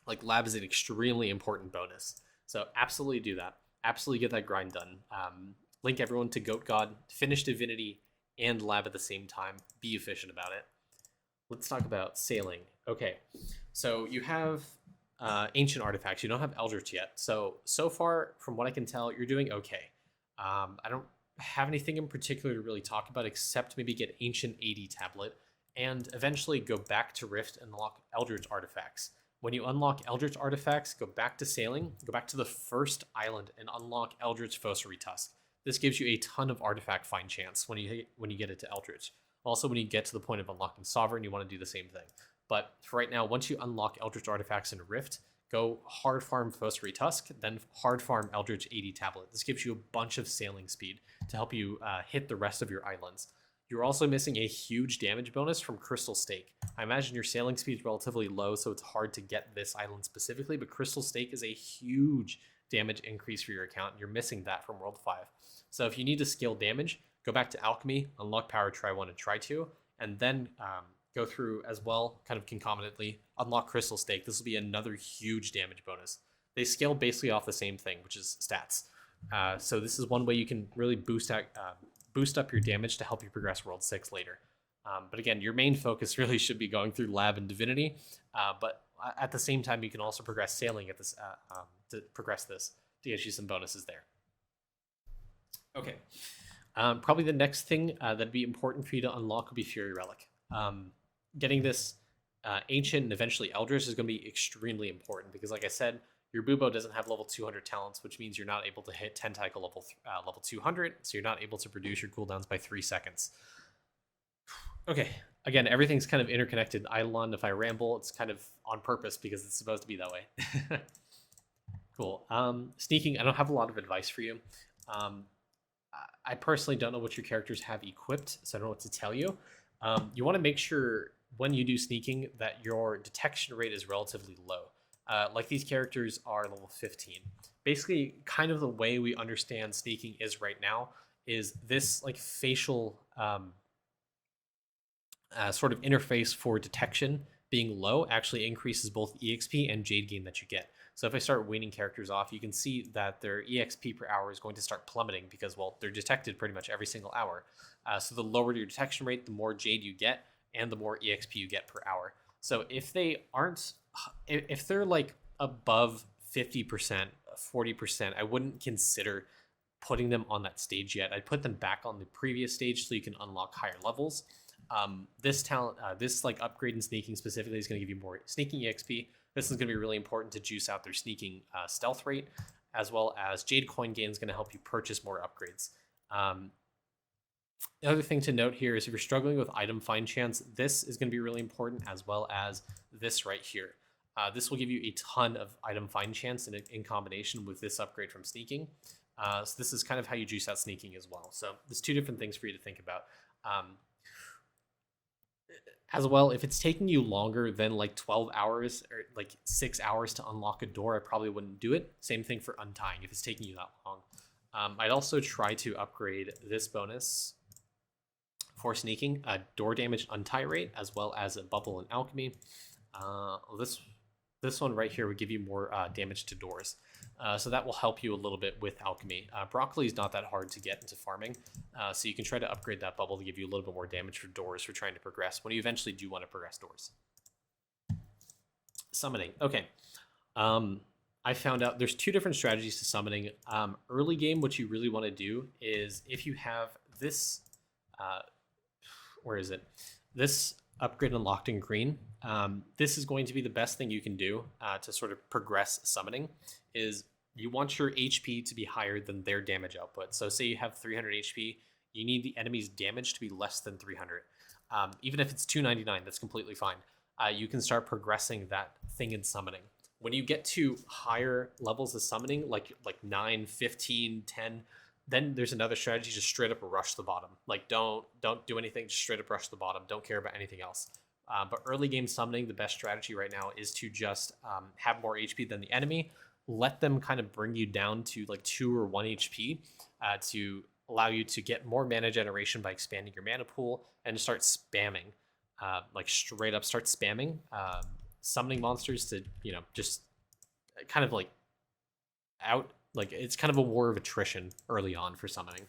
Like lab is an extremely important bonus. So absolutely do that. Absolutely get that grind done. Link everyone to Goat God, finish Divinity and lab at the same time. Be efficient about it. Let's talk about sailing. Okay, so you have ancient artifacts. You don't have Eldritch yet. So far, from what I can tell, you're doing okay. I don't have anything in particular to really talk about except maybe get ancient 80 tablet and eventually go back to Rift and unlock Eldritch artifacts. When you unlock Eldritch artifacts, go back to sailing, go back to the first island and unlock Eldritch Fossary Tusk. This gives you a ton of artifact find chance when you get it to Eldritch. Also, when you get to the point of unlocking Sovereign, you want to do the same thing. But for right now, once you unlock Eldritch artifacts in Rift, go hard farm Fossary Tusk, then hard farm Eldritch 80 tablet. This gives you a bunch of sailing speed to help you hit the rest of your islands. You're also missing a huge damage bonus from Crystal Stake. I imagine your sailing speed is relatively low, so it's hard to get this island specifically, but Crystal Stake is a huge damage increase for your account, and you're missing that from World 5. So if you need to scale damage, go back to Alchemy, unlock Power Try 1 and Try 2, and then go through as well, kind of concomitantly, unlock Crystal Stake. This will be another huge damage bonus. They scale basically off the same thing, which is stats. So this is one way you can really boost up your damage to help you progress World 6 later. But again, your main focus really should be going through Lab and Divinity, but at the same time, you can also progress Sailing at this to progress this to get you some bonuses there. Okay, probably the next thing that'd be important for you to unlock would be Fury Relic. Getting this Ancient and eventually Eldritch is going to be extremely important because, like I said, your Bubo doesn't have level 200 talents, which means you're not able to hit Tentacle level 200, so you're not able to reduce your cooldowns by 3 seconds. Okay, again, everything's kind of interconnected. Idleon, if I ramble, it's kind of on purpose because it's supposed to be that way. Cool. Sneaking, I don't have a lot of advice for you. Um, I personally don't know what your characters have equipped, so I don't know what to tell you. You want to make sure when you do sneaking that your detection rate is relatively low. Like these characters are level 15. Basically, kind of the way we understand sneaking is right now is this like facial sort of interface for detection being low actually increases both EXP and Jade gain that you get. So if I start weaning characters off, you can see that their EXP per hour is going to start plummeting because, well, they're detected pretty much every single hour. So the lower your detection rate, the more Jade you get, and the more EXP you get per hour. So if they aren't, if they're like above 50%, 40%, I wouldn't consider putting them on that stage yet. I'd put them back on the previous stage so you can unlock higher levels. This talent, this like upgrade in sneaking specifically is going to give you more sneaking EXP. This is going to be really important to juice out their sneaking stealth rate, as well as Jade coin gain is going to help you purchase more upgrades. The other thing to note here is if you're struggling with item find chance, this is going to be really important, as well as this right here. This will give you a ton of item find chance in combination with this upgrade from sneaking. So this is kind of how you juice out sneaking as well. So there's two different things for you to think about. As well, if it's taking you longer than like 12 hours or like 6 hours to unlock a door, I probably wouldn't do it. Same thing for untying if it's taking you that long. I'd also try to upgrade this bonus for sneaking, door damage untie rate, as well as a bubble in alchemy. This one right here would give you more damage to doors. So that will help you a little bit with alchemy. Broccoli is not that hard to get into farming, so you can try to upgrade that bubble to give you a little bit more damage for doors for trying to progress when you eventually do want to progress doors. Summoning. Okay. I found out there's two different strategies to summoning. Early game, what you really want to do is if you have this, where is it? This upgrade unlocked in green. This is going to be the best thing you can do to sort of progress summoning. Is you want your HP to be higher than their damage output. So say you have 300 HP, you need the enemy's damage to be less than 300. Even if it's 299, that's completely fine. You can start progressing that thing in summoning. When you get to higher levels of summoning, like 9, 15, 10, then there's another strategy, just straight up rush the bottom. Like don't do anything, just straight up rush the bottom. Don't care about anything else. But early game summoning, the best strategy right now is to just have more HP than the enemy. Let them kind of bring you down to like 2 or 1 HP to allow you to get more mana generation by expanding your mana pool and start spamming, like straight up start spamming, summoning monsters to, just kind of like out, like it's kind of a war of attrition early on for summoning.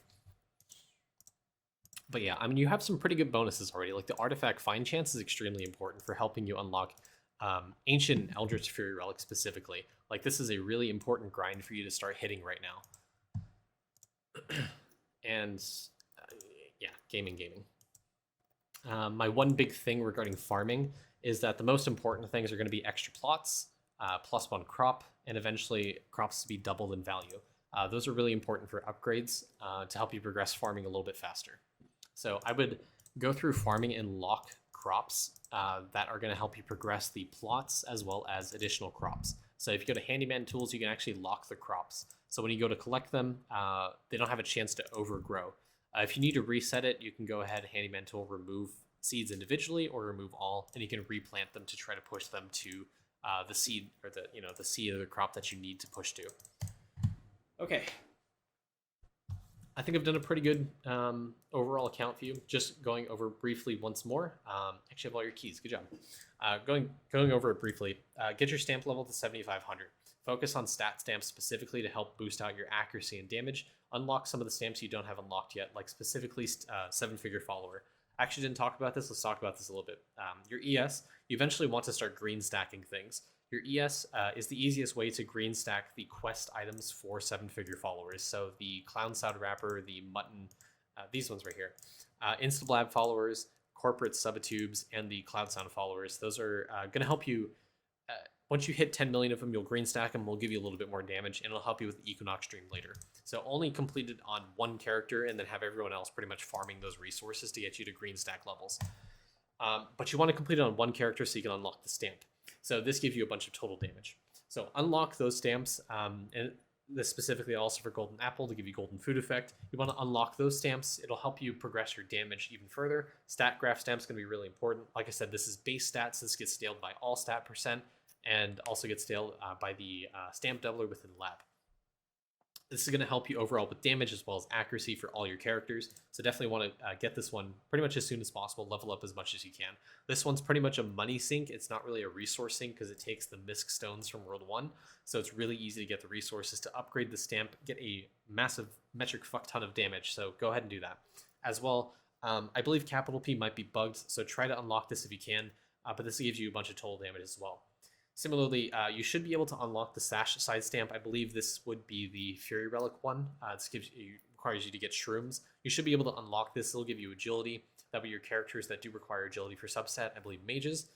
But yeah, I mean, you have some pretty good bonuses already. Like the artifact find chance is extremely important for helping you unlock Ancient and Eldritch Fury Relic specifically. Like this is a really important grind for you to start hitting right now. And yeah, gaming. My one big thing regarding farming is that the most important things are going to be extra plots, +1 crop, and eventually crops to be doubled in value. Those are really important for upgrades to help you progress farming a little bit faster. So I would go through farming and lock crops that are going to help you progress the plots as well as additional crops. So if you go to handyman tools, you can actually lock the crops. So when you go to collect them, they don't have a chance to overgrow. If you need to reset it, you can go ahead, handyman tool, remove seeds individually or remove all, and you can replant them to try to push them to the seed or the seed of the crop that you need to push to. Okay. I think I've done a pretty good overall account view. Just going over briefly once more. Actually, have all your keys. Good job. Going over it briefly. Get your stamp level to 7,500. Focus on stat stamps specifically to help boost out your accuracy and damage. Unlock some of the stamps you don't have unlocked yet, like specifically 7-figure follower. I actually didn't talk about this. Let's talk about this a little bit. Your ES, you eventually want to start green stacking things. Your ES is the easiest way to green stack the quest items for 7-figure followers. So the Clown Sound Wrapper, the Mutton, these ones right here. Instablab followers, Corporate Subtubes, and the Cloud Sound followers. Those are going to help you. Once you hit 10 million of them, you'll green stack them. We'll give you a little bit more damage, and it'll help you with the Equinox Dream later. So only complete it on one character, and then have everyone else pretty much farming those resources to get you to green stack levels. But you want to complete it on one character so you can unlock the stamp. So this gives you a bunch of total damage. So unlock those stamps, and this specifically also for Golden Apple to give you Golden Food effect. You want to unlock those stamps. It'll help you progress your damage even further. Stat graph stamps going to be really important. Like I said, this is base stats. This gets scaled by all stat percent and also gets scaled by the stamp doubler within lab. This is going to help you overall with damage as well as accuracy for all your characters. So definitely want to get this one pretty much as soon as possible, level up as much as you can. This one's pretty much a money sink. It's not really a resource sink because it takes the misc stones from World 1. So it's really easy to get the resources to upgrade the stamp, get a massive metric fuck ton of damage. So go ahead and do that. As well, I believe capital P might be bugged, so try to unlock this if you can, but this gives you a bunch of total damage as well. Similarly, you should be able to unlock the Sash side stamp. I believe this would be the Fury Relic one. This requires you to get shrooms. You should be able to unlock this. It'll give you agility. That way your characters that do require agility for subset, I believe mages,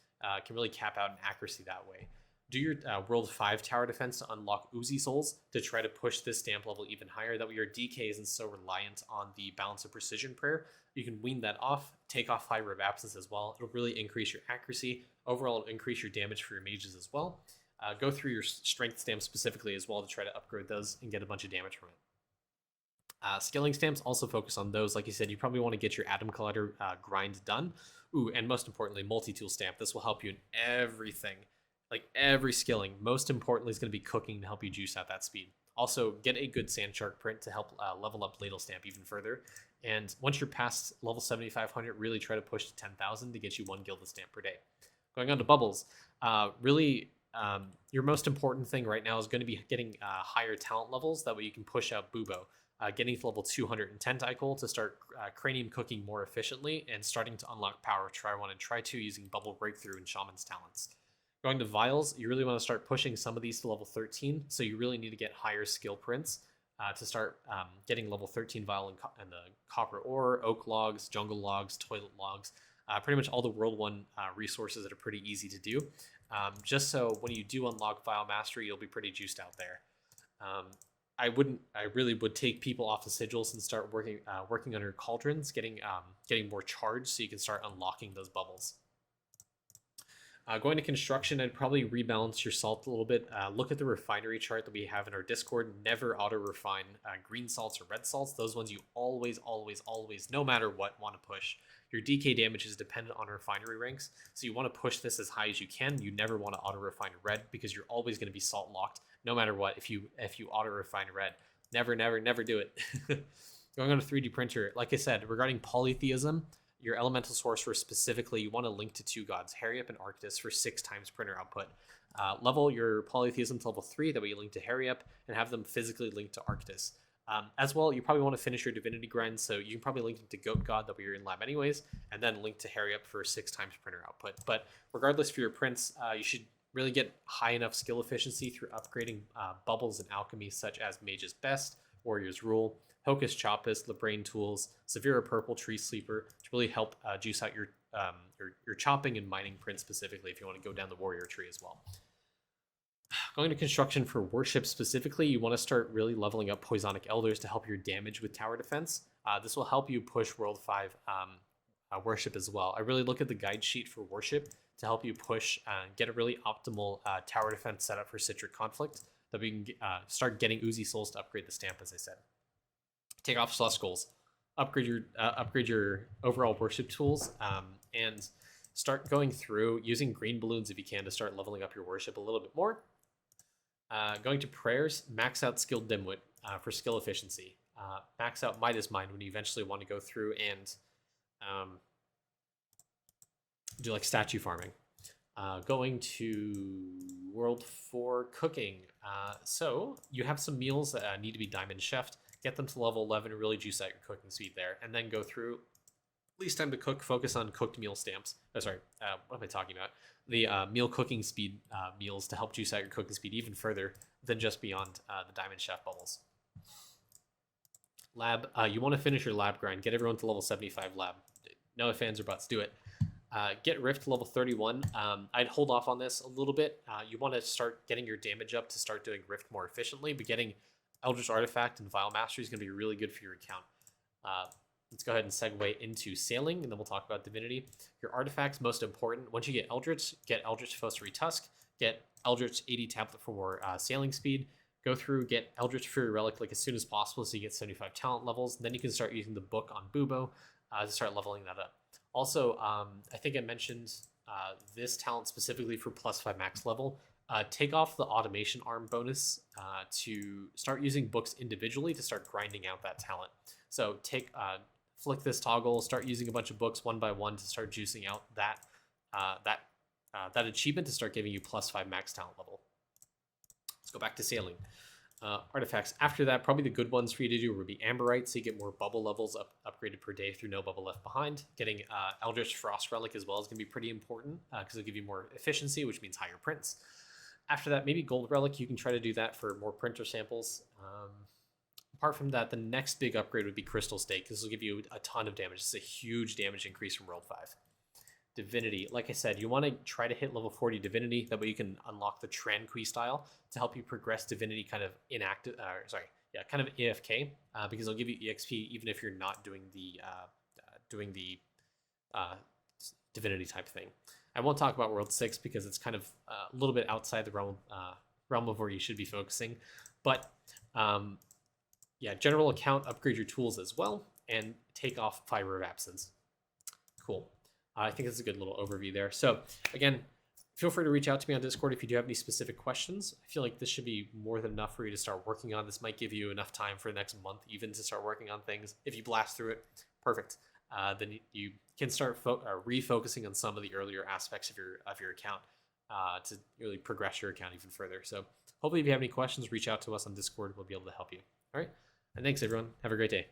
can really cap out in accuracy that way. Do your World 5 tower defense to unlock Uzi Souls to try to push this stamp level even higher. That way your DK isn't so reliant on the Balance of Precision prayer. You can wean that off, take off Fiber of Absence as well. It'll really increase your accuracy. Overall, it'll increase your damage for your mages as well. Go through your strength stamps specifically as well to try to upgrade those and get a bunch of damage from it. Scaling stamps also focus on those. Like you said, you probably want to get your Atom Collider grind done. Ooh, and most importantly, multi-tool stamp. This will help you in everything. Like every skilling. Most importantly is going to be cooking to help you juice out that speed. Also, get a good Sand Shark print to help level up Ladle Stamp even further. And once you're past level 7,500, really try to push to 10,000 to get you 1 Gilded Stamp per day. Going on to bubbles, your most important thing right now is going to be getting higher talent levels. That way you can push out Bubo. Getting to level 210 Tentacle to start cranium cooking more efficiently and starting to unlock power Try 1 and Try 2 using Bubble Breakthrough and Shaman's Talents. Going to vials, you really want to start pushing some of these to level 13, so you really need to get higher skill prints to start getting level 13 vial and the copper ore, oak logs, jungle logs, toilet logs, pretty much all the World 1 resources that are pretty easy to do. Just so when you do unlock Vial Mastery, you'll be pretty juiced out there. I really would take people off the sigils and start working on your cauldrons, getting more charged so you can start unlocking those bubbles. Going to construction, I'd probably rebalance your salt a little bit. Look at the refinery chart that we have in our Discord. Never auto-refine green salts or red salts. Those ones you always, no matter what, want to push. Your DK damage is dependent on refinery ranks, so you want to push this as high as you can. You never want to auto-refine red because you're always going to be salt locked, no matter what. If you auto-refine red, never do it. Going on a 3D printer, like I said, regarding polytheism, your elemental sorcerer specifically, you want to link to 2 gods, Harryup and Arctis, for 6 times printer output. Level your polytheism to level 3, that way you link to Harryup, and have them physically linked to Arctis. As well, you probably want to finish your divinity grind, so you can probably link it to Goat God, that way you're in lab anyways, and then link to Harryup for 6 times printer output. But regardless for your prints, you should really get high enough skill efficiency through upgrading bubbles and alchemy, such as Mage's Best, Warrior's Rule, Hocus Chopus, Labrain Tools, Severa Purple, Tree Sleeper to really help juice out your chopping and mining print specifically if you want to go down the warrior tree as well. Going to construction for worship specifically, you want to start really leveling up Poisonic Elders to help your damage with tower defense. This will help you push World 5 worship as well. I really look at the guide sheet for worship to help you push and get a really optimal tower defense setup for Citric Conflict that we can start getting Uzi Souls to upgrade the stamp, as I said. Take off Slush Skulls, upgrade your overall worship tools, and start going through using green balloons if you can to start leveling up your worship a little bit more. Going to prayers, max out Skilled Dimwit for skill efficiency. Max out Midas Mind when you eventually want to go through and do like statue farming. Going to World 4 cooking. So you have some meals that need to be diamond chefed. Get them to level 11 and really juice out your cooking speed there. And then go through least time to cook, focus on cooked meal stamps. Oh, sorry, what am I talking about? The meal cooking speed meals to help juice out your cooking speed even further than just beyond the Diamond Chef bubbles. Lab, you want to finish your lab grind. Get everyone to level 75 lab. No ifs, ands, or buts. Do it. Get Rift to level 31. I'd hold off on this a little bit. You want to start getting your damage up to start doing Rift more efficiently, but getting Eldritch Artifact and Vile Mastery is going to be really good for your account. let's go ahead and segue into sailing, and then we'll talk about divinity. Your artifacts, most important. Once you get Eldritch Fossary Tusk, get Eldritch 80 tablet for sailing speed. Go through, get Eldritch Fury Relic like as soon as possible so you get 75 talent levels. And then you can start using the book on Bubo to start leveling that up. Also, I think I mentioned this talent specifically for +5 max level. Take off the automation arm bonus to start using books individually to start grinding out that talent. So flick this toggle, start using a bunch of books one by one to start juicing out that achievement to start giving you +5 max talent level. Let's go back to sailing. Artifacts after that, probably the good ones for you to do would be Amberite, so you get more bubble levels upgraded per day through no bubble left behind. Getting Eldritch Frost Relic as well is going to be pretty important because it'll give you more efficiency, which means higher prints. After that, maybe Gold Relic, you can try to do that for more printer samples. Apart from that, the next big upgrade would be Crystal Stake. This will give you a ton of damage. It's a huge damage increase from World 5. Divinity, like I said, you want to try to hit level 40 Divinity. That way you can unlock the Tranquil style to help you progress Divinity kind of kind of AFK, because it'll give you EXP even if you're not doing the Divinity type thing. I won't talk about World 6 because it's kind of a little bit outside the realm of where you should be focusing. But general account, upgrade your tools as well, and take off Fiber of Absence. Cool. I think that's a good little overview there. So again, feel free to reach out to me on Discord if you do have any specific questions. I feel like this should be more than enough for you to start working on. This might give you enough time for the next month even to start working on things. If you blast through it, perfect. Then you can start refocusing on some of the earlier aspects of your account to really progress your account even further. So hopefully if you have any questions, reach out to us on Discord. We'll be able to help you. All right. And thanks everyone. Have a great day.